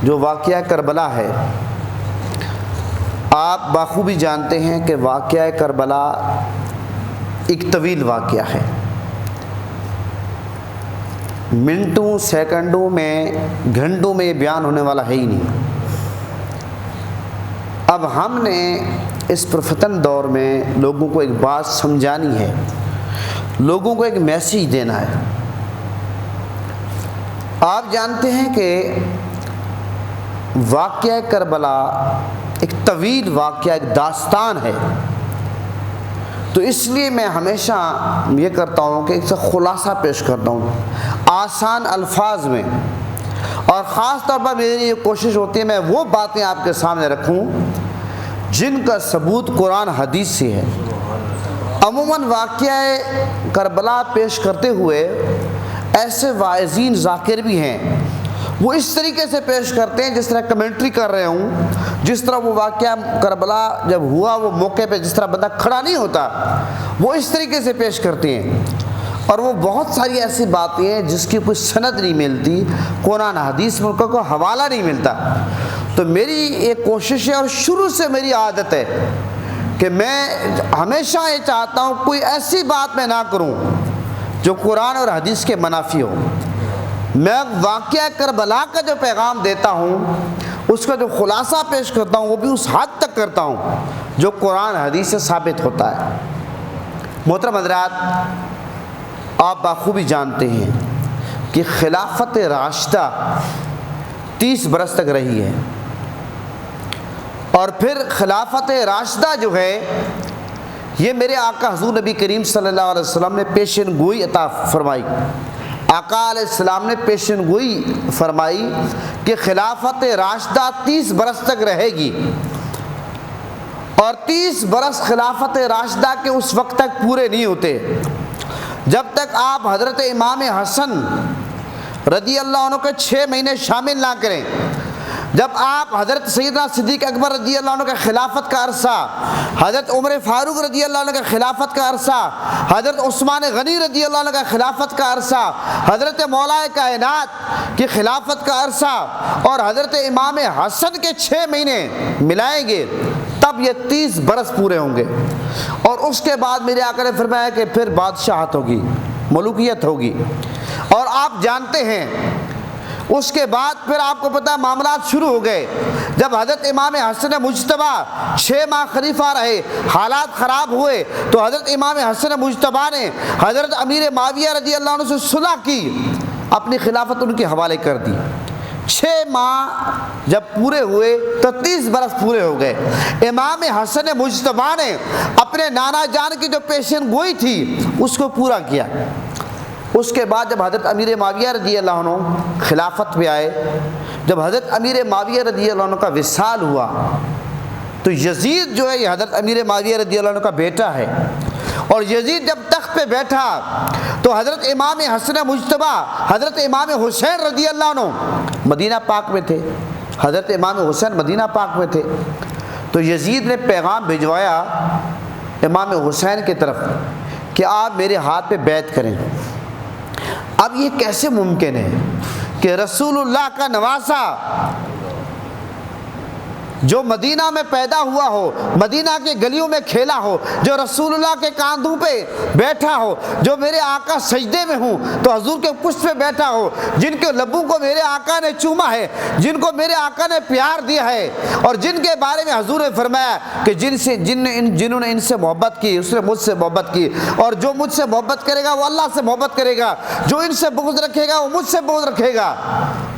جو واقعہ کربلا ہے، آپ بخوبی جانتے ہیں کہ واقعہ کربلا ایک طویل واقعہ ہے، منٹوں سیکنڈوں میں گھنٹوں میں یہ بیان ہونے والا ہے ہی نہیں۔ اب ہم نے اس پرفتن دور میں لوگوں کو ایک بات سمجھانی ہے، لوگوں کو ایک میسیج دینا ہے۔ آپ جانتے ہیں کہ واقعہ کربلا ایک طویل واقعہ، ایک داستان ہے، تو اس لیے میں ہمیشہ یہ کرتا ہوں کہ اس کا خلاصہ پیش کرتا ہوں آسان الفاظ میں، اور خاص طور پر میری یہ کوشش ہوتی ہے میں وہ باتیں آپ کے سامنے رکھوں جن کا ثبوت قرآن حدیث سے ہے۔ عموماً واقعہ کربلا پیش کرتے ہوئے ایسے واعظین ذاکر بھی ہیں، وہ اس طریقے سے پیش کرتے ہیں جس طرح کمنٹری کر رہے ہوں، جس طرح وہ واقعہ کربلا جب ہوا وہ موقع پہ جس طرح بندہ کھڑا نہیں ہوتا وہ اس طریقے سے پیش کرتے ہیں، اور وہ بہت ساری ایسی باتیں ہیں جس کی کوئی سند نہیں ملتی، قرآن حدیث میں کا کوئی حوالہ نہیں ملتا۔ تو میری ایک کوشش ہے اور شروع سے میری عادت ہے کہ میں ہمیشہ یہ چاہتا ہوں کوئی ایسی بات میں نہ کروں جو قرآن اور حدیث کے منافی ہو۔ میں واقعہ کربلا کا جو پیغام دیتا ہوں اس کا جو خلاصہ پیش کرتا ہوں وہ بھی اس حد تک کرتا ہوں جو قرآن حدیث سے ثابت ہوتا ہے۔ محترم حضرات، آپ بخوبی جانتے ہیں کہ خلافت راشدہ 30 برس تک رہی ہے، اور پھر خلافت راشدہ جو ہے یہ میرے آقا حضور نبی کریم صلی اللہ علیہ وسلم نے پیشن گوئی عطا فرمائی۔ آقا علیہ السلام نے پیشن گوئی فرمائی کہ خلافت راشدہ 30 برس تک رہے گی، اور 30 برس خلافت راشدہ کے اس وقت تک پورے نہیں ہوتے جب تک آپ حضرت امام حسن رضی اللہ عنہ کے 6 مہینے شامل نہ کریں۔ جب آپ حضرت سیدنا صدیق اکبر رضی اللہ عنہ کا خلافت کا عرصہ، حضرت عمر فاروق رضی اللہ عنہ کا خلافت کا عرصہ، حضرت عثمان غنی رضی اللہ عنہ کا خلافت کا عرصہ، حضرت مولا کائنات کی خلافت کا عرصہ اور حضرت امام حسن کے 6 مہینے ملائیں گے تب یہ 30 برس پورے ہوں گے، اور اس کے بعد میرے آقا نے فرمایا کہ پھر بادشاہت ہوگی، ملوکیت ہوگی۔ اور آپ جانتے ہیں اس کے بعد پھر آپ کو پتہ معاملات شروع ہو گئے۔ جب حضرت امام حسن مجتبیٰ 6 ماہ خلیفہ رہے، حالات خراب ہوئے تو حضرت امام حسن مجتبیٰ نے حضرت امیر معاویہ رضی اللہ عنہ سے صلح کی، اپنی خلافت ان کے حوالے کر دی۔ 6 ماہ جب پورے ہوئے تو 30 برس پورے ہو گئے۔ امام حسن مجتبیٰ نے اپنے نانا جان کی جو پیشن گوئی تھی اس کو پورا کیا۔ اس کے بعد جب حضرت امیر معاویہ رضی اللہ عنہ خلافت پہ آئے، جب حضرت امیر معاویہ رضی اللہ عنہ کا وصال ہوا تو یزید جو ہے یہ حضرت امیر معاویہ رضی اللہ عنہ کا بیٹا ہے، اور یزید جب تخت پہ بیٹھا تو حضرت امام حسن مجتبیٰ حضرت امام حسین رضی اللہ عنہ مدینہ پاک میں تھے، حضرت امام حسین مدینہ پاک میں تھے، تو یزید نے پیغام بھجوایا امام حسین کی طرف کہ آپ میرے ہاتھ پہ بیعت کریں۔ اب یہ کیسے ممکن ہے کہ رسول اللہ کا نواسا جو مدینہ میں پیدا ہوا ہو، مدینہ کے گلیوں میں کھیلا ہو، جو رسول اللہ کے کاندھوں پہ بیٹھا ہو، جو میرے آقا سجدے میں ہوں تو حضور کے پشت پہ بیٹھا ہو، جن کے لبوں کو میرے آقا نے چوما ہے، جن کو میرے آقا نے پیار دیا ہے، اور جن کے بارے میں حضور نے فرمایا کہ جنہوں نے ان سے محبت کی اس نے مجھ سے محبت کی، اور جو مجھ سے محبت کرے گا وہ اللہ سے محبت کرے گا، جو ان سے بغض رکھے گا وہ مجھ سے بغض رکھے گا۔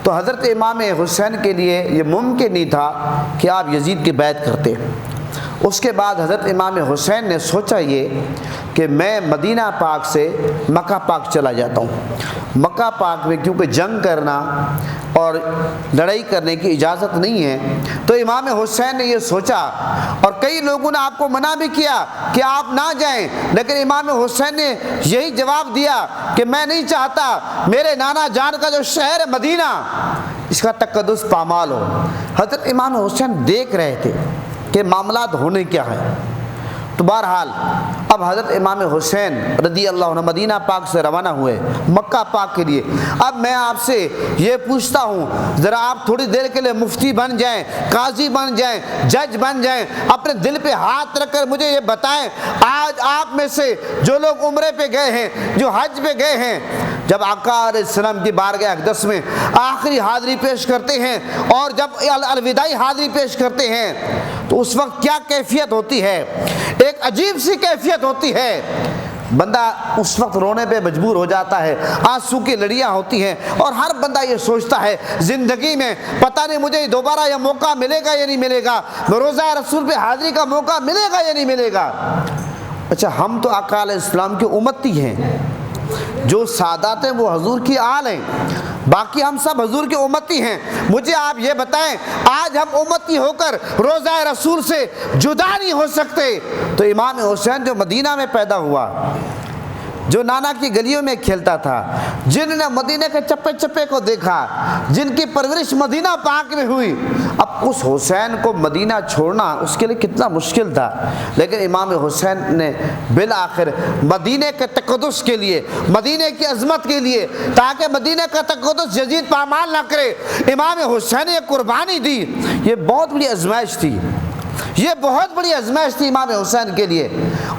تو حضرت امام حسین کے لیے یہ ممکن نہیں تھا کہ آپ یزید کی بیعت کرتے۔ اس کے بعد حضرت امام حسین نے سوچا یہ کہ میں مدینہ پاک سے مکہ پاک چلا جاتا ہوں۔ مکہ پاک میں کیونکہ جنگ کرنا اور لڑائی کرنے کی اجازت نہیں ہے، تو امام حسین نے یہ سوچا، اور کئی لوگوں نے آپ کو منع بھی کیا کہ آپ نہ جائیں، لیکن امام حسین نے یہی جواب دیا کہ میں نہیں چاہتا میرے نانا جان کا جو شہر مدینہ اس کا تقدس پامال ہو۔ حضرت امام حسین دیکھ رہے تھے کہ معاملات ہونے کیا ہے، تو بہرحال اب حضرت امام حسین رضی اللہ عنہ مدینہ پاک سے روانہ ہوئے مکہ پاک کے لیے۔ اب میں آپ سے یہ پوچھتا ہوں، ذرا آپ تھوڑی دیر کے لیے مفتی بن جائیں، قاضی بن جائیں، جج بن جائیں، اپنے دل پہ ہاتھ رکھ کر مجھے یہ بتائیں، آج آپ میں سے جو لوگ عمرے پہ گئے ہیں، جو حج پہ گئے ہیں، جب آقا علیہ السلام کی بارگاہ اقدس میں آخری حاضری پیش کرتے ہیں اور جب الوداعی حاضری پیش کرتے ہیں تو اس وقت کیا کیفیت ہوتی ہے؟ ایک عجیب سی کیفیت ہوتی ہے، بندہ اس وقت رونے پہ مجبور ہو جاتا ہے، آنسو کی لڑیاں ہوتی ہیں، اور ہر بندہ یہ سوچتا ہے زندگی میں پتہ نہیں مجھے دوبارہ یہ موقع ملے گا یا نہیں ملے گا، روزہ رسول پہ حاضری کا موقع ملے گا یا نہیں ملے گا۔ اچھا، ہم تو آقا علیہ السلام کی امتی ہیں، جو سادات ہیں وہ حضور کی آل ہیں، باقی ہم سب حضور کے امتی ہیں۔ مجھے آپ یہ بتائیں، آج ہم امتی ہو کر روضہ رسول سے جدا نہیں ہو سکتے، تو امام حسین جو مدینہ میں پیدا ہوا، جو نانا کی گلیوں میں کھیلتا تھا، جن نے مدینہ کے چپے چپے کو دیکھا، جن کی پرورش مدینہ پاک میں ہوئی، اب اس حسین کو مدینہ چھوڑنا اس کے لیے کتنا مشکل تھا، لیکن امام حسین نے بالآخر مدینہ کے تقدس کے لیے، مدینہ کی عظمت کے لیے، تاکہ مدینہ کا تقدس یزید پامال نہ کرے، امام حسین نے قربانی دی۔ یہ بہت بڑی آزمائش تھی، یہ بہت بڑی آزمائش تھی امام حسین کے لیے،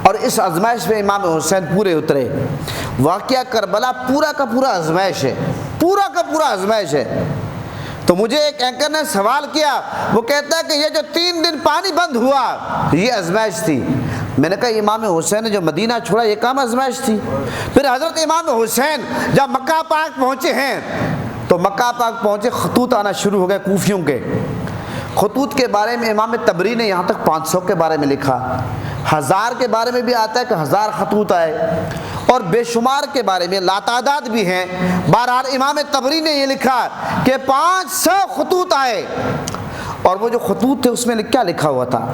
اور اس آزمائش میں امام حسین پورے اترے۔ واقعہ کربلا پورا کا پورا آزمائش ہے، پورا کا پورا آزمائش ہے۔ تو مجھے ایک اینکر نے سوال کیا، وہ کہتا ہے کہ یہ جو 3 دن پانی بند ہوا یہ آزمائش تھی۔ میں نے کہا امام حسین نے جو مدینہ چھوڑا یہ کام آزمائش تھی؟ پھر حضرت امام حسین جب مکہ پاک پہنچے ہیں تو مکہ پاک پہنچے، خطوط آنا شروع ہو گئے کوفیوں کے۔ خطوط کے بارے میں امام طبری نے یہاں تک 500 کے بارے میں لکھا، 1000 کے بارے میں بھی آتا ہے کہ 1000 خطوط آئے، اور بے شمار کے بارے میں لاتعداد بھی ہیں۔ بہرحال امام طبری نے یہ لکھا کہ 500 خطوط آئے، اور وہ جو خطوط تھے اس میں کیا لکھا ہوا تھا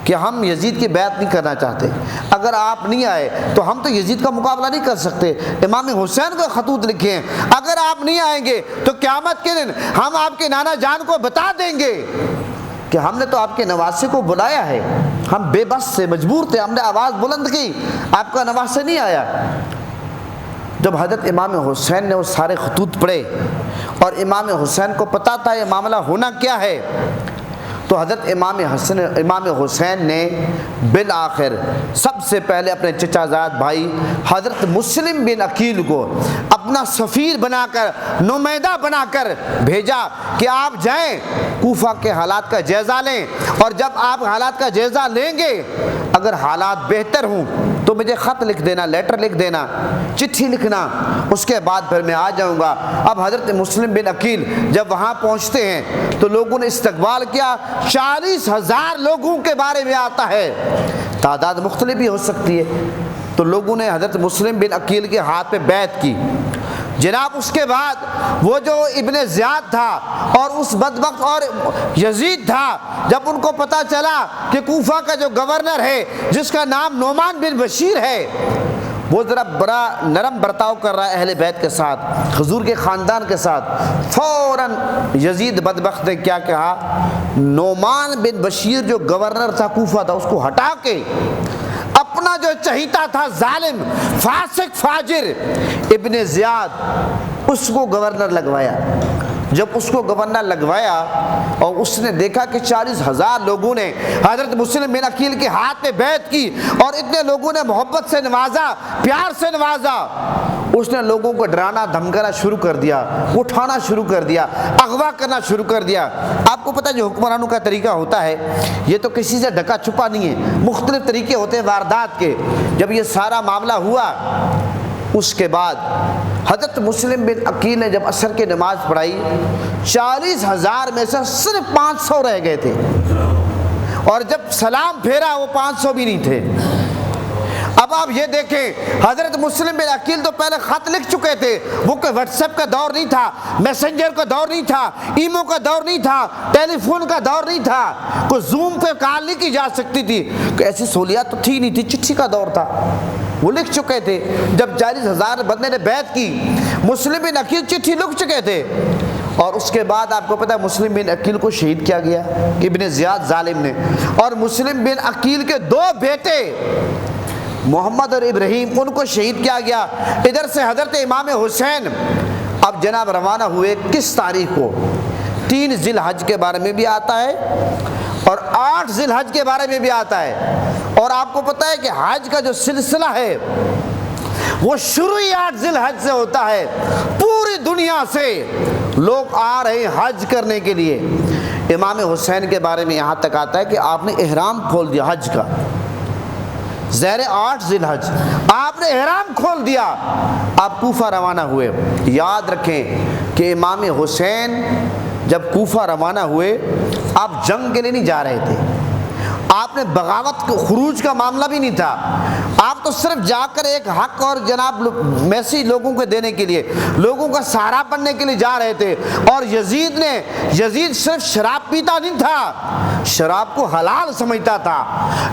کہ ہم یزید کی بیعت نہیں کرنا چاہتے، اگر آپ نہیں آئے تو ہم تو یزید کا مقابلہ نہیں کر سکتے۔ امام حسین کو خطوط لکھے ہیں، اگر آپ نہیں آئیں گے تو قیامت کے دن ہم آپ کے نانا جان کو بتا دیں گے کہ ہم نے تو آپ کے نواسے کو بلایا ہے، ہم بے بس سے مجبور تھے، ہم نے آواز بلند کی، آپ کا نواسہ نہیں آیا۔ جب حضرت امام حسین نے وہ سارے خطوط پڑھے اور امام حسین کو پتا تھا یہ معاملہ ہونا کیا ہے، تو حضرت امام حسین نے بالآخر سب سے پہلے اپنے چچا زاد بھائی حضرت مسلم بن عقیل کو اپنا سفیر بنا کر، نمائندہ بنا کر بھیجا کہ آپ جائیں کوفہ کے حالات کا جائزہ لیں، اور جب آپ حالات کا جائزہ لیں گے اگر حالات بہتر ہوں تو مجھے خط لکھ دینا، لیٹر لکھ دینا، چٹھی لکھنا، اس کے بعد پھر میں آ جاؤں گا۔ اب حضرت مسلم بن عقیل جب وہاں پہنچتے ہیں تو لوگوں نے استقبال کیا، 40,000 لوگوں کے بارے میں آتا ہے، تعداد مختلف بھی ہو سکتی ہے۔ تو لوگوں نے حضرت مسلم بن عقیل کے ہاتھ پہ بیعت کی جناب۔ اس کے بعد وہ جو ابن زیاد تھا اور اس بدبخت اور یزید تھا، جب ان کو پتا چلا کہ کوفہ کا جو گورنر ہے جس کا نام نعمان بن بشیر ہے وہ ذرا بڑا نرم برتاؤ کر رہا ہے اہل بیت کے ساتھ، حضور کے خاندان کے ساتھ، فوراً یزید بدبخت نے کیا کہا، نعمان بن بشیر جو گورنر تھا کوفہ تھا اس کو ہٹا کے اپنا جو چہیتا تھا ظالم فاسق فاجر ابن زیاد اس کو گورنر لگوایا۔ جب اس کو گورنر لگوایا اور اس نے دیکھا کہ 40,000 لوگوں نے حضرت مسلم بن عقیل کے ہاتھ میں بیعت کی اور اتنے لوگوں نے محبت سے نوازا، پیار سے نوازا، اس نے لوگوں کو ڈرانا دھمکانا شروع کر دیا، اٹھانا شروع کر دیا، اغوا کرنا شروع کر دیا۔ آپ کو پتہ جو حکمرانوں کا طریقہ ہوتا ہے یہ تو کسی سے ڈھکا چھپا نہیں ہے، مختلف طریقے ہوتے ہیں واردات کے۔ جب یہ سارا معاملہ ہوا اس کے بعد حضرت مسلم بن عقیل نے جب عصر کی نماز پڑھائی، 40,000 میں سے صرف 500 رہ گئے تھے، اور جب سلام پھیرا وہ 500 بھی نہیں تھے۔ اب آپ یہ دیکھیں حضرت مسلم بن عقیل تو پہلے خط لکھ چکے تھے، وہ کوئی واٹس ایپ کا دور نہیں تھا، میسنجر کا دور نہیں تھا، ایمو کا دور نہیں تھا، ٹیلی فون کا دور نہیں تھا، کوئی زوم پہ کال نہیں کی جا سکتی تھی، کوئی ایسی سہولیات تو تھی نہیں تھی، چٹھی کا دور تھا، وہ لکھ چکے تھے۔ جب 40,000 بندے نے بیعت کی، مسلم بن عقیل چٹھی لکھ چکے تھے، اور اور اس کے بعد آپ کو پتہ ہے مسلم بن عقیل کو شہید کیا گیا ابن زیاد ظالم نے، اور مسلم بن عقیل کے 2 بیٹے محمد اور ابراہیم ان کو شہید کیا گیا۔ ادھر سے حضرت امام حسین اب جناب روانہ ہوئے کس تاریخ کو؟ 3 ذی الحج کے بارے میں بھی آتا ہے اور 8 ذی الحج کے بارے میں بھی آتا ہے، اور آپ کو پتہ ہے کہ حج کا جو سلسلہ ہے وہ شروع 8 ذی الحج سے ہوتا ہے۔ پوری دنیا سے لوگ آ رہے ہیں حج کرنے کے لیے۔ امام حسین کے بارے میں یہاں تک آتا ہے کہ آپ نے احرام کھول دیا حج کا، زہر 8 ذی الحج آپ نے احرام کھول دیا، آپ کوفہ روانہ ہوئے۔ یاد رکھیں کہ امام حسین جب کوفہ روانہ ہوئے آپ جنگ کے لیے نہیں جا رہے تھے، آپ نے بغاوت خروج کا معاملہ بھی نہیں تھا، آپ تو صرف جا کر ایک حق اور جناب میسیج لوگوں کو دینے کے لیے، لوگوں کا سہارا بننے کے لیے جا رہے تھے۔ اور یزید صرف شراب پیتا نہیں تھا، شراب کو حلال سمجھتا تھا۔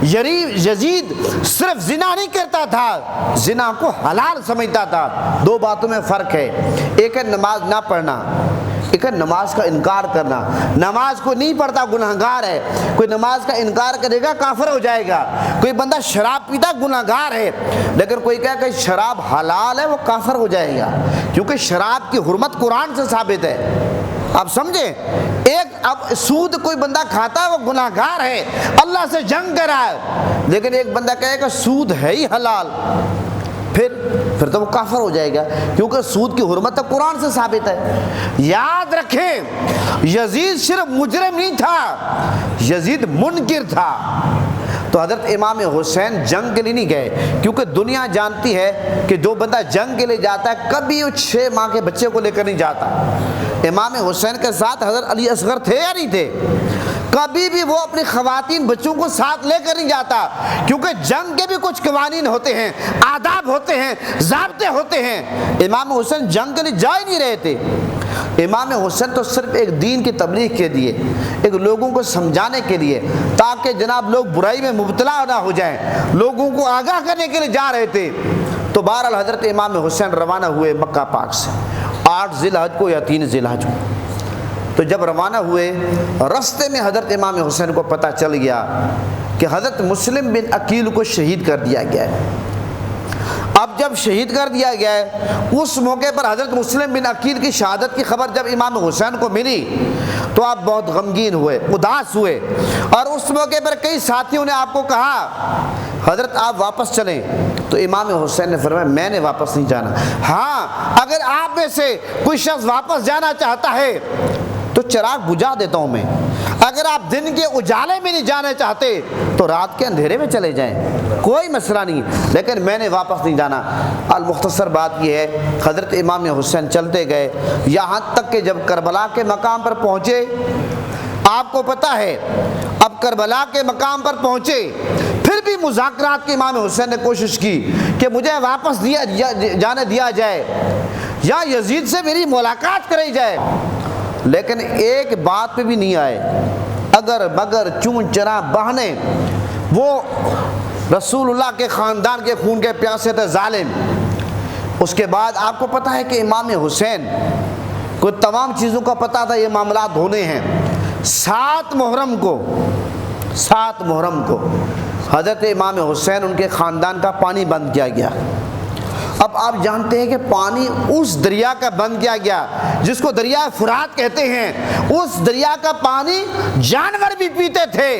یزید صرف زنا نہیں کرتا تھا، زنا کو حلال سمجھتا تھا۔ 2 باتوں میں فرق ہے، ایک ہے نماز نہ پڑھنا، ایک ہے نماز کا انکار کرنا۔ نماز کو نہیں پڑھتا گناہگار ہے، کوئی نماز کا انکار کرے گا کافر ہو جائے گا۔ کوئی بندہ شراب پیتا گناہگار ہے، لیکن کوئی کہے کہ شراب حلال ہے وہ کافر ہو جائے گا، کیونکہ شراب کی حرمت قرآن سے ثابت ہے۔ آپ سمجھیں، ایک اب سود کوئی بندہ کھاتا ہے وہ گناہگار ہے، اللہ سے جنگ کر رہا ہے، لیکن ایک بندہ کہے کہ سود ہے ہی حلال، پھر تو وہ کافر ہو جائے گا، کیونکہ سود کی حرمت تو قرآن سے ثابت ہے۔ یاد رکھیں یزید صرف مجرم نہیں تھا، یزید منکر تھا۔ تو حضرت امام حسین جنگ کے لیے نہیں گئے، کیونکہ دنیا جانتی ہے کہ جو بندہ جنگ کے لیے جاتا ہے کبھی وہ 6 ماہ کے بچے کو لے کر نہیں جاتا۔ امام حسین کے ساتھ حضرت علی اصغر تھے یا نہیں تھے؟ کبھی بھی وہ اپنی خواتین بچوں کو ساتھ لے کر نہیں جاتا، کیونکہ جنگ کے بھی کچھ قوانین ہوتے ہیں، آداب ہوتے ہیں، ضابطے ہوتے ہیں۔ امام حسین جنگ کے لیے جا ہی نہیں رہے تھے۔ امام حسین تو صرف ایک دین کی تبلیغ کے لیے، ایک لوگوں کو سمجھانے کے لیے، تاکہ جناب لوگ برائی میں مبتلا نہ ہو جائیں، لوگوں کو آگاہ کرنے کے لیے جا رہے تھے۔ تو بہرحال حضرت امام حسین روانہ ہوئے مکہ پاک سے 8 ذی الحج کو یا 3 ذی الحج کو۔ تو جب روانہ ہوئے رستے میں حضرت امام حسین کو پتہ چل گیا کہ حضرت مسلم بن عقیل کو شہید کر دیا گیا ہے۔ اب جب شہید کر دیا گیا ہے، اس موقع پر حضرت مسلم بن عقیل کی شہادت کی خبر جب امام حسین کو ملی تو آپ بہت غمگین ہوئے، اداس ہوئے، اور اس موقع پر کئی ساتھیوں نے آپ کو کہا حضرت آپ واپس چلیں، تو امام حسین نے فرمایا میں نے واپس نہیں جانا۔ ہاں اگر آپ میں سے کوئی شخص واپس جانا چاہتا ہے تو چراغ بجھا دیتا ہوں میں، اگر آپ دن کے اجالے میں نہیں جانا چاہتے تو رات کے اندھیرے میں چلے جائیں، کوئی مسئلہ نہیں، لیکن میں نے واپس نہیں جانا۔ المختصر بات یہ ہے حضرت امام حسین چلتے گئے یہاں تک کہ جب کربلا کے مقام پر پہنچے، آپ کو پتہ ہے اب کربلا کے مقام پر پہنچے، پھر بھی مذاکرات کے امام حسین نے کوشش کی کہ مجھے واپس جانے دیا جائے یا یزید سے میری ملاقات کرائی جائے، لیکن ایک بات پہ بھی نہیں آئے، اگر مگر چون چرا بہانے۔ وہ رسول اللہ کے خاندان کے خون کے پیاسے تھے ظالم۔ اس کے بعد آپ کو پتہ ہے کہ امام حسین کو تمام چیزوں کا پتہ تھا یہ معاملات ہونے ہیں۔ 7 محرم کو حضرت امام حسین ان کے خاندان کا پانی بند کیا گیا۔ اب آپ جانتے ہیں کہ پانی اس دریا کا بند کیا گیا جس کو دریا فرات کہتے ہیں، اس دریا کا پانی جانور بھی پیتے تھے،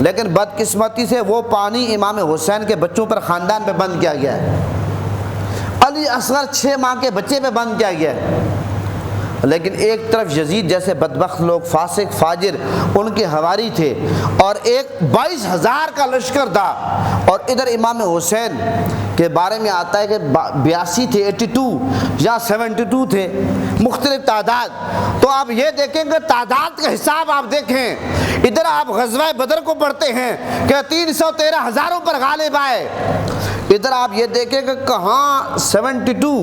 لیکن بدقسمتی سے وہ پانی امام حسین کے بچوں پر خاندان پہ بند کیا گیا ہے۔ علی اصغر 6 ماہ کے بچے پہ بند کیا گیا ہے۔ لیکن ایک طرف یزید جیسے بدبخت لوگ فاسق فاجر ان کے حواری تھے اور ایک 22,000 کا لشکر تھا، اور ادھر امام حسین کے بارے میں آتا ہے کہ 82 تھے، 82 یا 72 تھے، مختلف تعداد۔ تو آپ یہ دیکھیں کہ تعداد کا حساب آپ دیکھیں، ادھر آپ غزوہ بدر کو پڑھتے ہیں کہ 313 ہزاروں پر غالب آئے، ادھر آپ یہ دیکھیں کہ کہاں 72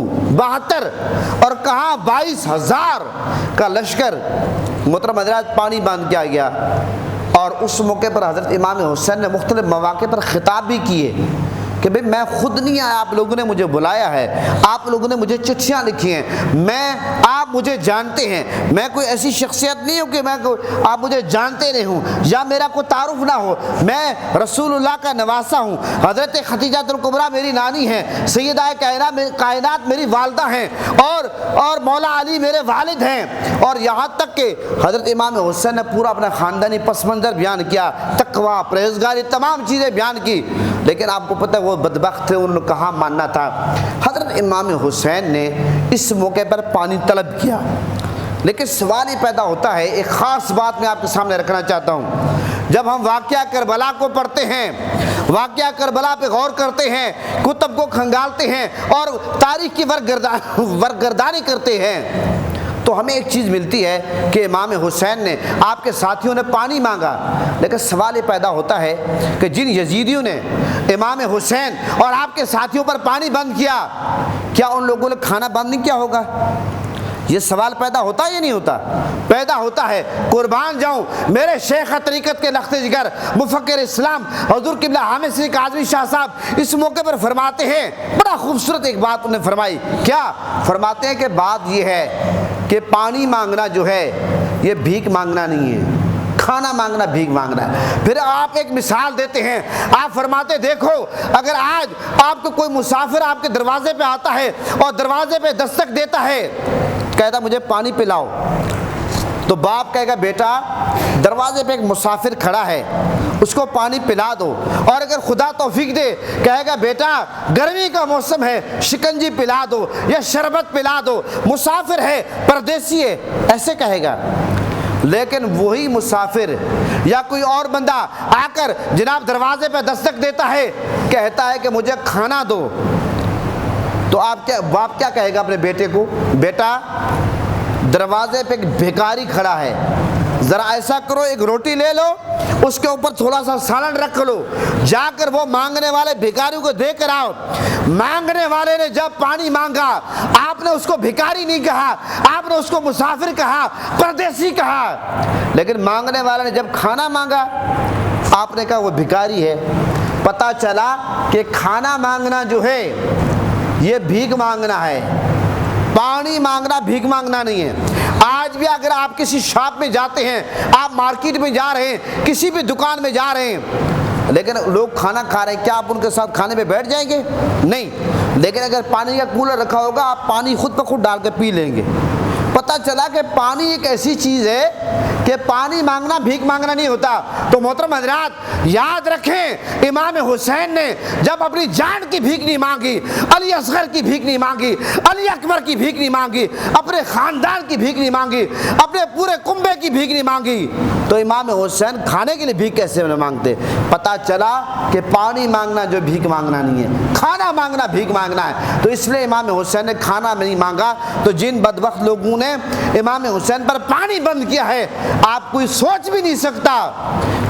اور کہاں 22,000 کا لشکر۔ محترم حضرات پانی باندھ کیا گیا، اور اس موقع پر حضرت امام حسین نے مختلف مواقع پر خطاب بھی کیے کہ بھئی میں خود نہیں آیا، آپ لوگوں نے مجھے بلایا ہے، آپ لوگوں نے مجھے چٹھیاں لکھی ہیں، آپ مجھے جانتے ہیں، میں کوئی ایسی شخصیت نہیں ہوں کہ آپ مجھے جانتے نہیں ہوں یا میرا کوئی تعارف نہ ہو، میں رسول اللہ کا نواسہ ہوں، حضرت خدیجہ الکبریٰ میری نانی ہیں، سیدہ کائنات میری والدہ ہیں، اور مولا علی میرے والد ہیں، اور یہاں تک کہ حضرت امام حسین نے پورا اپنا خاندانی پس منظر بیان کیا، تقویٰ، پرہیزگاری، تمام چیزیں بیان کی، لیکن آپ کو پتہ ہے وہ بدبخت تھے، انہوں نے کہاں ماننا تھا۔ حضرت امام حسین نے اس موقع پر پانی طلب کیا، لیکن سوال یہ پیدا ہوتا ہے، ایک خاص بات میں آپ کے سامنے رکھنا چاہتا ہوں۔ جب ہم واقعہ کربلا کو پڑھتے ہیں، واقعہ کربلا پہ غور کرتے ہیں، کتب کو کھنگالتے ہیں اور تاریخ کی ورگردانی کرتے ہیں، تو ہمیں ایک چیز ملتی ہے کہ امام حسین نے، آپ کے ساتھیوں نے پانی مانگا، لیکن سوال یہ پیدا ہوتا ہے کہ جن یزیدیوں نے امام حسین اور آپ کے ساتھیوں پر پانی بند کیا، کیا ان لوگوں نے کھانا بند نہیں کیا ہوگا؟ یہ سوال پیدا ہوتا ہے یا نہیں ہوتا؟ پیدا ہوتا ہے۔ قربان جاؤں میرے شیخ طریقت کے لخت جگر مفکر اسلام حضور قبلہ حامد صدیق کاظمی شاہ صاحب اس موقع پر فرماتے ہیں، بڑا خوبصورت ایک بات انہوں نے فرمائی، کیا فرماتے ہیں کہ بات یہ ہے کہ پانی مانگنا جو ہے یہ بھیک مانگنا نہیں ہے، کھانا مانگنا بھیک مانگنا ہے۔ پھر آپ ایک مثال دیتے ہیں، آپ فرماتے دیکھو اگر آج آپ کو کوئی مسافر آپ کے دروازے پہ آتا ہے اور دروازے پہ دستک دیتا ہے، کہتا مجھے پانی پلاؤ، تو باپ کہے گا بیٹا دروازے پہ ایک مسافر کھڑا ہے اس کو پانی پلا دو، اور اگر خدا توفیق دے کہے گا بیٹا گرمی کا موسم ہے شکنجی پلا دو یا شربت پلا دو، مسافر ہے پردیسی ہے، ایسے کہے گا۔ لیکن وہی مسافر یا کوئی اور بندہ آ کر جناب دروازے پہ دستک دیتا ہے، کہتا ہے کہ مجھے کھانا دو، تو باپ کیا کہے گا اپنے بیٹے کو؟ بیٹا دروازے پہ ایک بھیکاری کھڑا ہے، ذرا ایسا کرو ایک روٹی لے لو، اس کے اوپر تھوڑا سا سالن رکھ لو، جا کر وہ مانگنے والے بھیکاری کو دے کر آؤ۔ مانگنے والے نے جب پانی مانگا، آپ نے اس کو بھیکاری نہیں کہا، آپ نے اس کو مسافر کہا، پردیسی کہا، لیکن مانگنے والے نے جب کھانا مانگا آپ نے کہا وہ بھیکاری ہے۔ پتہ چلا کہ کھانا مانگنا جو ہے یہ بھیک مانگنا ہے، پانی مانگنا بھیک مانگنا نہیں ہے۔ آج بھی اگر آپ کسی شاپ میں جاتے ہیں، آپ مارکیٹ میں جا رہے ہیں، کسی بھی دکان میں جا رہے ہیں، لیکن لوگ کھانا کھا رہے ہیں، کیا آپ ان کے ساتھ کھانے پہ بیٹھ جائیں گے؟ نہیں، لیکن اگر پانی کا کولر رکھا ہوگا آپ پانی خود بخود ڈال کے پی لیں گے۔ پتہ چلا کہ پانی ایک ایسی چیز ہے کہ پانی مانگنا بھیک مانگنا نہیں ہوتا۔ تو محترم حضرات یاد رکھیں، امام حسین نے جب اپنی جان کی بھیک نہیں مانگی، علی اصغر کی بھیک نہیں مانگی، علی اکبر کی بھیک نہیں مانگی، اپنے خاندان کی بھیک نہیں مانگی، اپنے پورے کنبے کی بھیک نہیں مانگی، تو امام حسین کھانے کے لیے بھیک کیسے مانگتے؟ پتہ چلا کہ پانی مانگنا جو بھیک مانگنا نہیں ہے، کھانا مانگنا بھیک مانگنا ہے۔ تو اس لیے امام حسین نے کھانا نہیں مانگا، تو جن بدبخت لوگوں نے امام حسین پر پانی بند کیا ہے، آپ کوئی سوچ بھی نہیں سکتا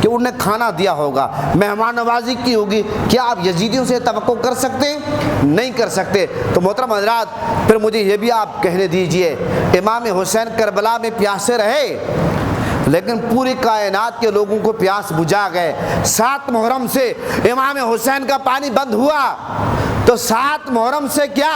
کہ انہوں نے کھانا دیا ہوگا، مہمان نوازی کی ہوگی۔ کیا آپ یزیدیوں سے توقع کر سکتے ہیں؟ نہیں کر سکتے۔ تو محترم حضرات پھر مجھے یہ بھی آپ کہنے دیجئے، امام حسین کربلا میں پیاسے رہے، لیکن پوری کائنات کے لوگوں کو پیاس بجھا گئے۔ 7 محرم سے امام حسین کا پانی بند ہوا، تو 7 محرم سے کیا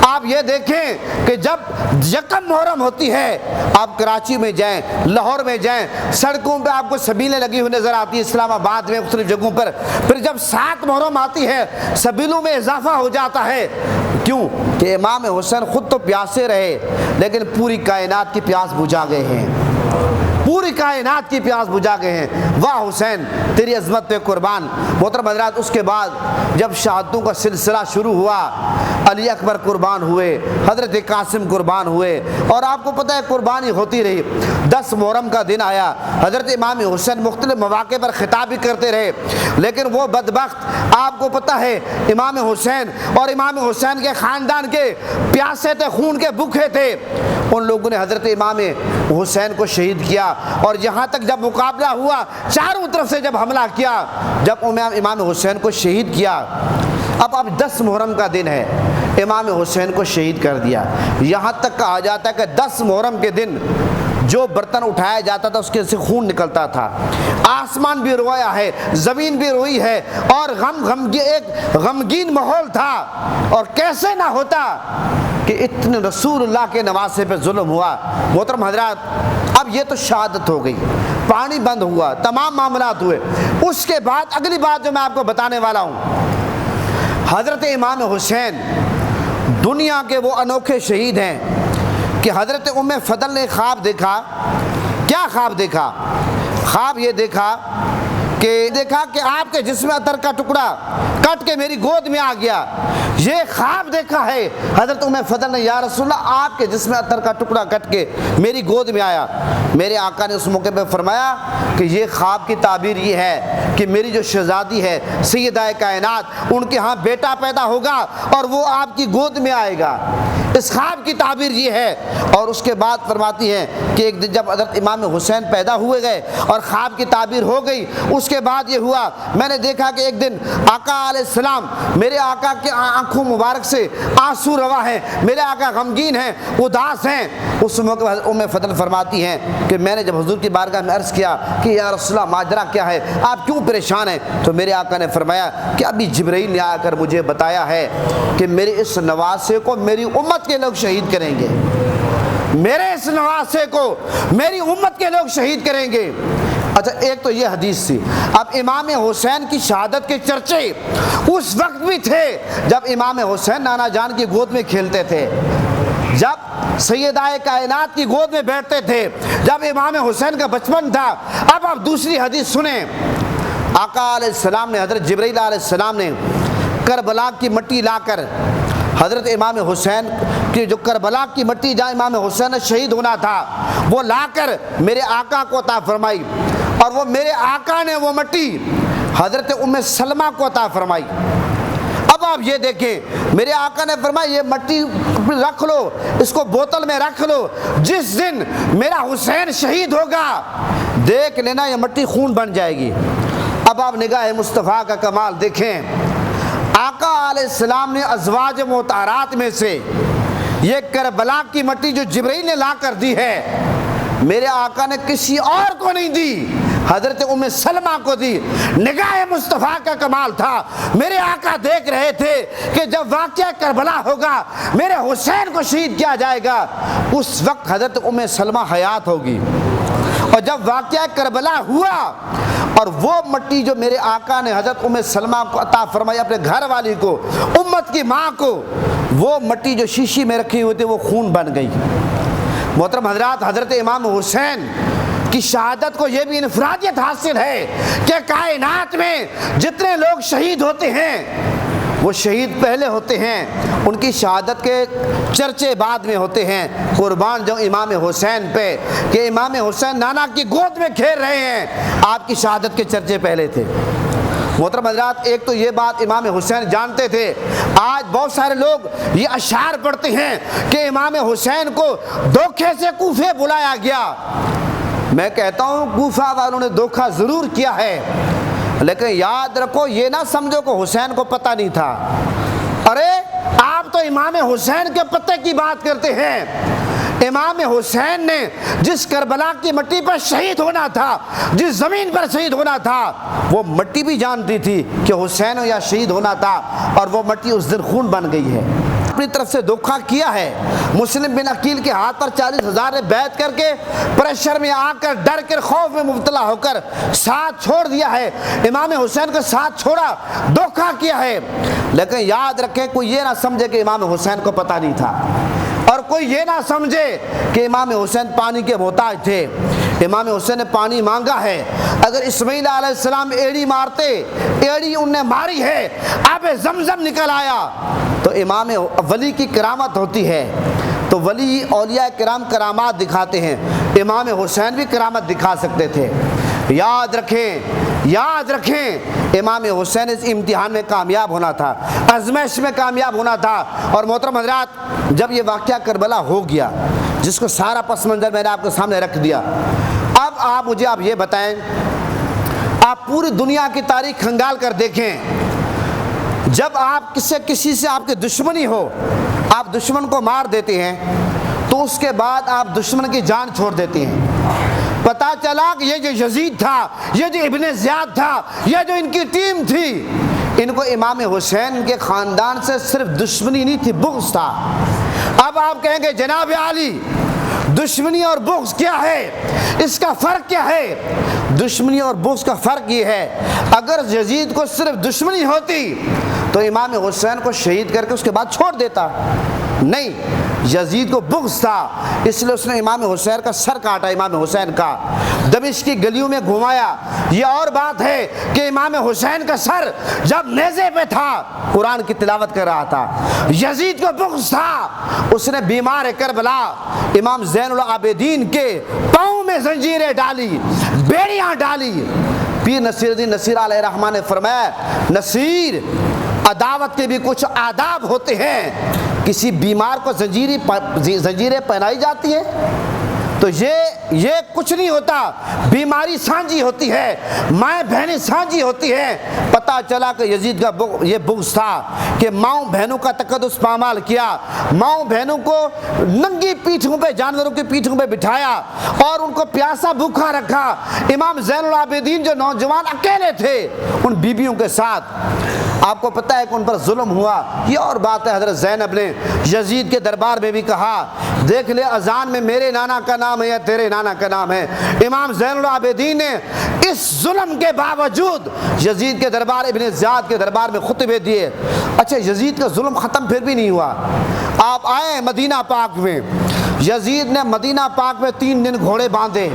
آپ یہ دیکھیں کہ جب یکم محرم ہوتی ہے، آپ کراچی میں جائیں، لاہور میں جائیں، سڑکوں پہ آپ کو سبیلیں لگی ہوئی نظر آتی ہیں، اسلام آباد میں مختلف جگہوں پر۔ پھر جب 7 محرم آتی ہے سبیلوں میں اضافہ ہو جاتا ہے، کیوں کہ امام حسین خود تو پیاسے رہے لیکن پوری کائنات کی پیاس بجھا گئے ہیں، پوری کائنات کی پیاس بجھا گئے ہیں۔ واہ حسین تیری عظمت پہ قربان۔ محترم حضرات اس کے بعد جب شہادتوں کا سلسلہ شروع ہوا، علی اکبر قربان ہوئے، حضرت قاسم قربان ہوئے، اور آپ کو پتہ ہے قربانی ہوتی رہی۔ 10 محرم کا دن آیا، حضرت امام حسین مختلف مواقع پر خطاب بھی کرتے رہے، لیکن وہ بدبخت آپ کو پتہ ہے امام حسین اور امام حسین کے خاندان کے پیاسے تھے، خون کے بھوکے تھے، ان لوگوں نے حضرت امام حسین کو شہید کیا، اور یہاں تک جب مقابلہ ہوا چاروں طرف سے جب حملہ کیا، جب امام حسین کو شہید کیا، اب 10 محرم کا دن ہے، امام حسین کو شہید کر دیا۔ یہاں تک کہا جاتا ہے کہ 10 محرم کے دن جو برتن اٹھایا جاتا تھا اس کے سے خون نکلتا تھا. آسمان بھی رویا ہے, زمین بھی روئی ہے, اور ایک غمگین ماحول تھا. اور کیسے نہ ہوتا کہ اتنے رسول اللہ کے نواسے پہ ظلم ہوا. محترم حضرات, اب یہ تو شہادت ہو گئی, پانی بند ہوا, تمام معاملات ہوئے. اس کے بعد اگلی بات جو میں آپ کو بتانے والا ہوں, حضرت امام حسین دنیا کے وہ انوکھے شہید ہیں کہ حضرت ام فضل نے خواب دیکھا. کیا خواب دیکھا؟ خواب یہ دیکھا کہ آپ کے جسم عطر کا ٹکڑا کٹ کے میری گود میں آ گیا. یہ خواب دیکھا ہے حضرت ام فضل نے, یا رسول اللہ آپ کے جسم عطر کا ٹکڑا کٹ کے میری گود میں آیا. میرے آقا نے اس موقع پہ فرمایا کہ یہ خواب کی تعبیر یہ ہے کہ میری جو شہزادی ہے سیدہ کائنات, ان کے ہاں بیٹا پیدا ہوگا اور وہ آپ کی گود میں آئے گا. اس خواب کی تعبیر یہ ہے. اور اس کے بعد فرماتی ہیں کہ ایک دن جب حضرت امام حسین پیدا ہوئے گئے اور خواب کی تعبیر ہو گئی, اس کے بعد یہ ہوا, میں نے دیکھا کہ ایک دن آقا علیہ السلام, میرے آقا کے آنکھوں مبارک سے آنسو روا ہیں, میرے آقا غمگین ہیں, اداس ہیں. اس موقع ام فضل فرماتی ہیں کہ میں نے جب حضور کی بارگاہ میں عرض کیا کہ یا رسول اللہ ماجرا کیا ہے, آپ کیوں پریشان ہیں, تو میرے آقا نے فرمایا کہ ابھی جبرائیل نے آ کر مجھے بتایا ہے کہ میرے اس نواسے کو میری امت کے لوگ شہید کریں گے, میرے اس نواسے کو میری امت کے لوگ شہید کریں گے. اچھا, ایک تو یہ حدیث تھی. اب امام حسین کی شہادت کے چرچے اس وقت بھی تھے جب امام حسین نانا جان کی گود میں کھیلتے تھے, جب سیدہ کائنات کی گود میں بیٹھتے تھے, جب امام حسین کا بچپن تھا. اب آپ دوسری حدیث سنیں. آقا علیہ السلام نے, حضرت جبرائیل علیہ السلام نے کربلا کی مٹی لا کر حضرت امام حسین کی, جو کربلا کی مٹی جہاں امام حسین نے شہید ہونا تھا, وہ لا کر میرے آقا کو عطا فرمائی. اور وہ میرے آقا نے وہ مٹی حضرت ام سلمہ کو عطا فرمائی. اب آپ یہ دیکھیں, میرے آقا نے فرمایا یہ مٹی رکھ لو, اس کو بوتل میں رکھ لو, جس دن میرا حسین شہید ہوگا دیکھ لینا یہ مٹی خون بن جائے گی. اب آپ نگاہ مصطفیٰ کا کمال دیکھیں. آقا علیہ السلام نے ازواج مطہرات میں سے یہ کربلا کی مٹی جو جبرائیل نے لا کر دی ہے, میرے آقا نے کسی اور کو نہیں دی, حضرت ام سلمہ کو دی. نگاہ مصطفیٰ کا کمال تھا. میرے آقا دیکھ رہے تھے کہ جب واقعہ کربلا ہوگا, میرے حسین کو شہید کیا جائے گا, اس وقت حضرت ام سلمہ حیات ہوگی. اور جب واقعہ کربلا ہوا اور وہ مٹی جو میرے آقا نے حضرت ام سلمہ کو عطا فرمائی, اپنے گھر والی کو, امت کی ماں کو, وہ مٹی جو شیشی میں رکھی ہوئی تھی وہ خون بن گئی. محترم حضرات, حضرت امام حسین کی شہادت کو یہ بھی انفرادیت حاصل ہے کہ کائنات میں جتنے لوگ شہید ہوتے ہیں وہ شہید پہلے ہوتے ہیں, ان کی شہادت کے چرچے بعد میں ہوتے ہیں. قربان جو امام حسین پہ کہ امام حسین نانا کی گود میں کھیل رہے ہیں, آپ کی شہادت کے چرچے پہلے تھے. محترم حضرات, ایک تو یہ بات امام حسین جانتے تھے. آج بہت سارے لوگ یہ اشعار پڑھتے ہیں کہ امام حسین کو دھوکے سے کوفے بلایا گیا. میں کہتا ہوں کوفہ والوں نے دھوکہ ضرور کیا ہے, لیکن یاد رکھو یہ نہ سمجھو کہ حسین کو پتہ نہیں تھا. ارے آپ تو امام حسین کے پتے کی بات کرتے ہیں. امام حسین نے جس کربلا کی مٹی پر شہید ہونا تھا, جس زمین پر شہید ہونا تھا, وہ مٹی بھی جانتی تھی کہ حسین یا شہید ہونا تھا, اور وہ مٹی اس دن خون بن گئی ہے. اپنی طرف سے دھوکہ کیا ہے. مسلم بن عقیل کے ہاتھ پر 40,000 نے بیعت کر کے پریشر میں آ کر, ڈر کر, خوف میں مبتلا ہو کر ساتھ چھوڑ دیا ہے. امام حسین کا ساتھ چھوڑا, دھوکہ کیا ہے. لیکن یاد رکھیں, کوئی یہ نہ سمجھے کہ امام حسین کو پتہ نہیں تھا, اور کوئی یہ نہ سمجھے کہ امام حسین پانی کے محتاج تھے. امام حسین نے پانی مانگا ہے. اگر اسماعیل علیہ السلام ایڑی مارتے, ایڑی ان نے ماری ہے, آب زمزم نکل آیا, تو امام ولی کی کرامت ہوتی ہے. تو ولی اولیاء کرام کرامات دکھاتے ہیں, امام حسین بھی کرامت دکھا سکتے تھے. یاد رکھیں, یاد رکھیں, امام حسین اس امتحان میں کامیاب ہونا تھا, آزمائش میں کامیاب ہونا تھا. اور محترم حضرات, جب یہ واقعہ کربلا ہو گیا, جس کو سارا پس منظر میں نے آپ کے سامنے رکھ دیا, اب آپ مجھے آپ یہ بتائیں, آپ پوری دنیا کی تاریخ کھنگال کر دیکھیں, جب آپ کسی سے آپ کی دشمنی ہو, آپ دشمن کو مار دیتے ہیں, تو تو اس کے بعد آپ دشمن کی جان چھوڑ دیتے ہیں۔ پتہ چلا کہ یہ جو یزید تھا، یہ جو ابن زیاد تھا، یہ جو ان کی ٹیم تھی، ان کو امام حسین کے خاندان سے صرف دشمنی نہیں تھی، بغض تھا۔ اب آپ کہیں گے جناب عالی دشمنی اور بغض کیا ہے، اس کا فرق کیا ہے؟ دشمنی اور بغض کا فرق یہ ہے، اگر یزید کو صرف دشمنی ہوتی تو امام حسین کو شہید کر کے اس کے بعد چھوڑ دیتا، نہیں، یزید کو بغض تھا، اس لیے اس نے امام حسین کا سر کاٹا، امام حسین کا دمشق کی گلیوں میں گھمایا۔ یہ اور بات ہے کہ امام حسین کا سر جب نیزے پہ تھا قرآن کی تلاوت کر رہا تھا، یزید کو بغض تھا، اس نے بیمار کربلا امام زین العابدین کے پاؤں میں زنجیریں ڈالی، بیڑیاں ڈالی۔ پیر نصیر الدین نصیر علیہ رحمٰن نے فرمایا نصیر عداوت کے بھی کچھ آداب ہوتے ہیں، کسی بیمار کو زنجیریں پہنائی جاتی ہیں تو یہ کچھ نہیں ہوتا، بیماری سانجی ہوتی ہے، مائیں بہنیں سانجی ہوتی ہیں۔ پتہ چلا کہ یزید کا یہ بغض تھا کہ ماؤں بہنوں کا تقدس پامال کیا، ماؤں بہنوں کو ننگی پیٹھوں پہ، جانوروں کی پیٹھوں پہ بٹھایا اور ان کو پیاسا بھوکا رکھا۔ امام زین العابدین جو نوجوان اکیلے تھے ان بیبیوں کے ساتھ، آپ کو پتہ ہے کہ ان پر ظلم ہوا۔ یہ اور بات ہے، حضرت زینب نے یزید کے دربار میں بھی کہا دیکھ لے اذان میں میرے نانا کا نام ہے یا تیرے نانا کا نام ہے۔ امام زین العابدین نے اس ظلم کے باوجود یزید کے دربار، ابن زیاد کے دربار میں خطبے دیے۔ اچھا یزید کا ظلم ختم پھر بھی نہیں ہوا، آپ آئے مدینہ پاک میں، یزید نے مدینہ پاک میں 3 دن گھوڑے باندھے،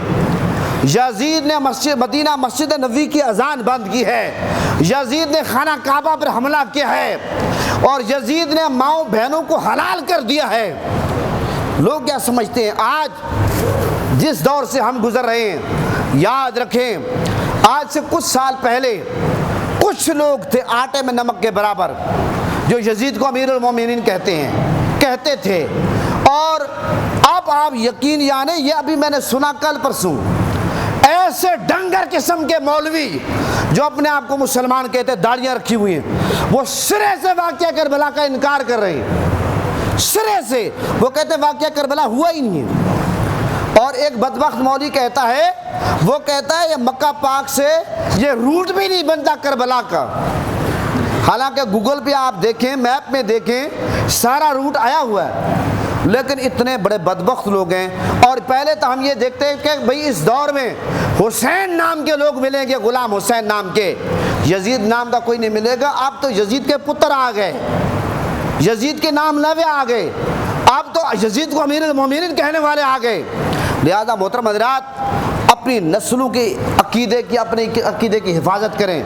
یزید نے مدینہ مسجد نبوی کی اذان بند کی ہے، یزید نے خانہ کعبہ پر حملہ کیا ہے، اور یزید نے ماؤں بہنوں کو حلال کر دیا ہے۔ لوگ کیا سمجھتے ہیں؟ آج جس دور سے ہم گزر رہے ہیں، یاد رکھیں آج سے کچھ سال پہلے کچھ لوگ تھے آٹے میں نمک کے برابر جو یزید کو امیر المومنین کہتے تھے، اور اب آپ یقین یعنی یہ ابھی میں نے سنا کل پرسوں، ایسے ڈنگر قسم کے مولوی جو اپنے آپ کو مسلمان کہتے ہیں، داڑیاں رکھی ہوئی ہیں، وہ سرے سے واقعہ کربلا کا انکار کر رہے ہیں، سرے سے وہ کہتے ہیں واقعہ کربلا ہوا ہی نہیں ہے۔ اور ایک بدبخت مولوی کہتا ہے، وہ کہتا ہے یہ مکہ پاک سے یہ روٹ بھی نہیں بنتا کربلا کا، حالانکہ گوگل پہ آپ دیکھیں، میپ میں دیکھیں، سارا روٹ آیا ہوا ہے، لیکن اتنے بڑے بدبخت لوگ ہیں۔ اور پہلے تو ہم یہ دیکھتے ہیں کہ بھئی اس دور میں حسین نام کے لوگ ملیں گے، غلام حسین نام کے، یزید نام کا کوئی نہیں ملے گا۔ اب تو یزید کے پتر آ گئے، یزید کے نام نوے آ گئے، اب تو یزید کو امیر المومنین کہنے والے آ گئے۔ لہذا محترم حضرات اپنی نسلوں کے عقیدے کی، اپنے عقیدے کی حفاظت کریں،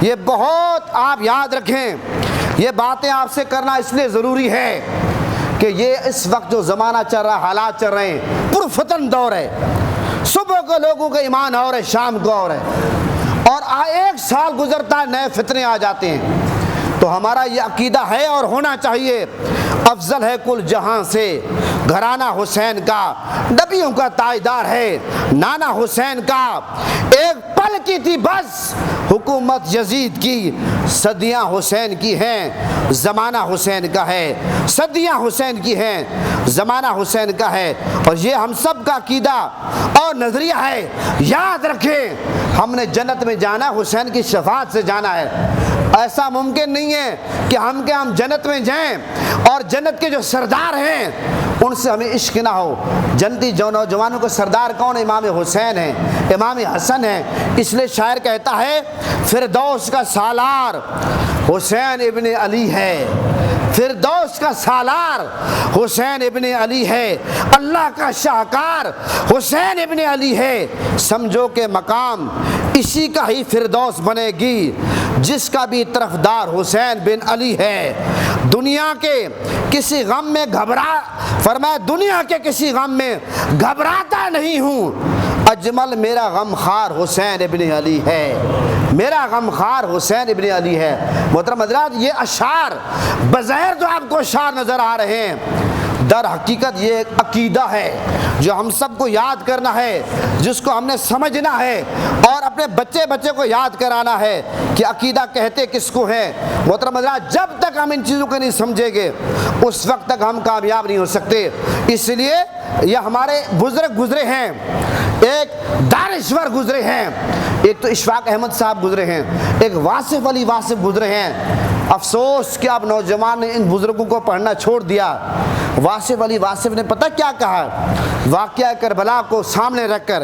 یہ بہت آپ یاد رکھیں، یہ باتیں آپ سے کرنا اس لیے ضروری ہے کہ یہ اس وقت جو زمانہ چل رہا ہے، حالات چل رہے ہیں، پرفتن دور ہے، صبح کو لوگوں کا ایمان اور ہے، شام کو اور ہے، اور ایک سال گزرتا ہے نئے فتنے آ جاتے ہیں۔ تو ہمارا یہ عقیدہ ہے اور ہونا چاہیے، افضل ہے کل جہاں سے گھرانہ حسین کا، نبیوں کا تاجدار ہے نانا حسین کا، ایک پل کی تھی بس حکومت یزید کی، صدیاں حسین کی ہیں، زمانہ حسین کا ہے، صدیاں حسین کی ہیں، زمانہ حسین کا ہے۔ اور یہ ہم سب کا عقیدہ اور نظریہ ہے، یاد رکھیں ہم نے جنت میں جانا، حسین کی شفاعت سے جانا ہے۔ ایسا ممکن نہیں ہے کہ ہم جنت میں جائیں اور جنت کے جو سردار ہیں ان سے ہمیں عشق نہ ہو۔ جنتی نوجوانوں کے سردار کون؟ امام حسین ہیں، امام حسن ہیں۔ اس لیے شاعر کہتا ہے فردوس کا سالار حسین ابن علی ہے، فردوس کا سالار حسین ابن علی ہے، اللہ کا شاہکار حسین ابن علی ہے، سمجھو کہ مقام اسی کا ہی فردوس بنے گی جس کا بھی طرفدار حسین بن علی ہے۔ دنیا کے کسی غم میں فرمایا دنیا کے کسی غم میں گھبراتا نہیں ہوں، اجمل میرا غم خار حسین ابن علی ہے، میرا غم خار حسین ابن علی ہے۔ محترم حضرات یہ اشعار بظاہر تو آپ کو اشعار نظر آ رہے ہیں، در حقیقت یہ ایک عقیدہ ہے جو ہم سب کو یاد کرنا ہے، جس کو ہم نے سمجھنا ہے اور اپنے بچے کو یاد کرانا ہے کہ عقیدہ کہتے کس کو ہے۔ محترم حضرات، جب تک ہم ان چیزوں کو نہیں سمجھیں گے اس وقت تک ہم کامیاب نہیں ہو سکتے۔ اس لیے یہ ہمارے بزرگ گزرے ہیں، ایک دانشور گزرے ہیں، ایک تو اشفاق احمد صاحب گزرے ہیں، ایک واصف علی واصف گزرے ہیں۔ افسوس کہ اب نوجوان نے ان بزرگوں کو پڑھنا چھوڑ دیا۔ واصف علی واصف نے پتہ کیا کہا؟ واقعہ کربلا کو سامنے رکھ کر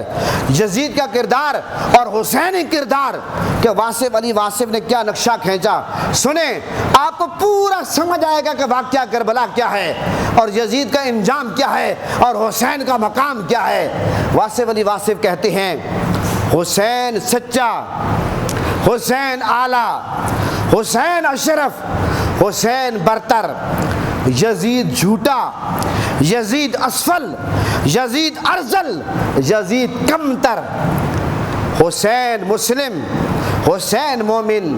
یزید کا کردار اور حسینی کردار کہ واصف علی واصف نے کیا نقشہ کھینچا، سنیں آپ کو پورا سمجھ آئے گا کہ واقعہ کربلا کیا ہے اور یزید کا انجام کیا ہے اور حسین کا مقام کیا ہے۔ واصف علی واصف کہتے ہیں حسین سچا، حسین اعلیٰ، حسین اشرف، حسین برتر، یزید جھوٹا، یزید اسفل، یزید ارذل، یزید کمتر، حسین مسلم، حسین مومن،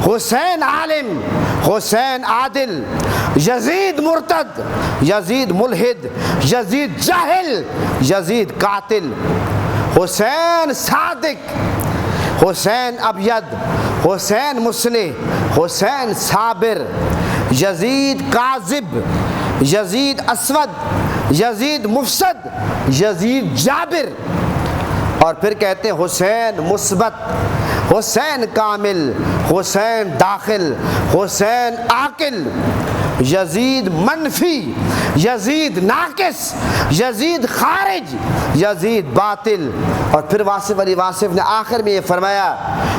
حسین عالم، حسین عادل، یزید مرتد، یزید ملحد، یزید جاہل، یزید قاتل، حسین صادق، حسین ابید، حسین مصلح، حسین صابر، یزید کاذب، یزید اسود، یزید مفسد، یزید جابر۔ اور پھر کہتے ہیں حسین مثبت، حسین کامل، حسین داخل، حسین عاقل، یزید منفی، یزید ناقص، یزید خارج، یزید باطل۔ اور پھر واصف علی واصف نے آخر میں یہ فرمایا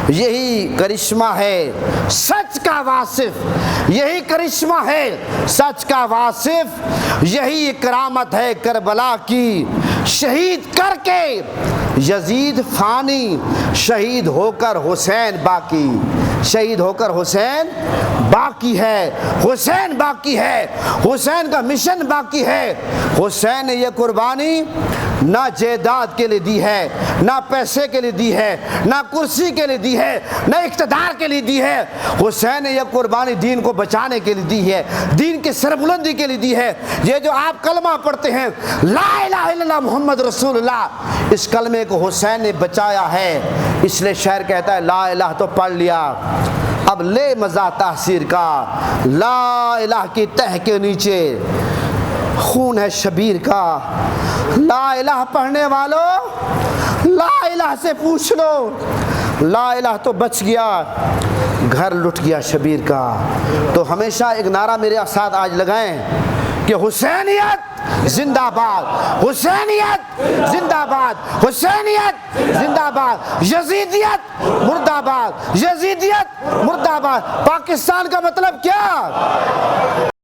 یہی کرشمہ ہے سچ کا واصف، یہی کرشمہ ہے سچ کا واصف، یہی کرامت ہے کربلا کی، شہید کر کے یزید فانی، شہید ہو کر حسین باقی، شہید ہو کر حسین باقی ہے، حسین باقی ہے، حسین کا مشن باقی ہے۔ حسین نے یہ قربانی نہ جائیداد کے لیے دی ہے، نہ پیسے کے لیے دی ہے، نہ کرسی کے لیے دی ہے، نہ اقتدار کے لیے دی ہے۔ حسین نے یہ قربانی دین کو بچانے کے لیے دی ہے، دین کی سربلندی کے لیے دی ہے۔ یہ جو آپ کلمہ پڑھتے ہیں لا الہ الا اللہ محمد رسول اللہ، اس کلمے کو حسین نے بچایا ہے۔ اس لیے شاعر کہتا ہے لا الہ تو پڑھ لیا، اب لے مزہ تحسیر کا، لا الہ کی تہ کے نیچے خون ہے شبیر کا۔ لا الہ پڑھنے والوں لا الہ سے پوچھ لو، لا الہ تو بچ گیا، گھر لٹ گیا شبیر کا۔ تو ہمیشہ ایک نعرہ میرے ساتھ آج لگائیں کہ حسینیت زندہ باد، حسینیت زندہ باد، حسینیت زندہ باد، یزیدیت مردہ باد، یزیدیت مردہ باد۔ پاکستان کا مطلب کیا؟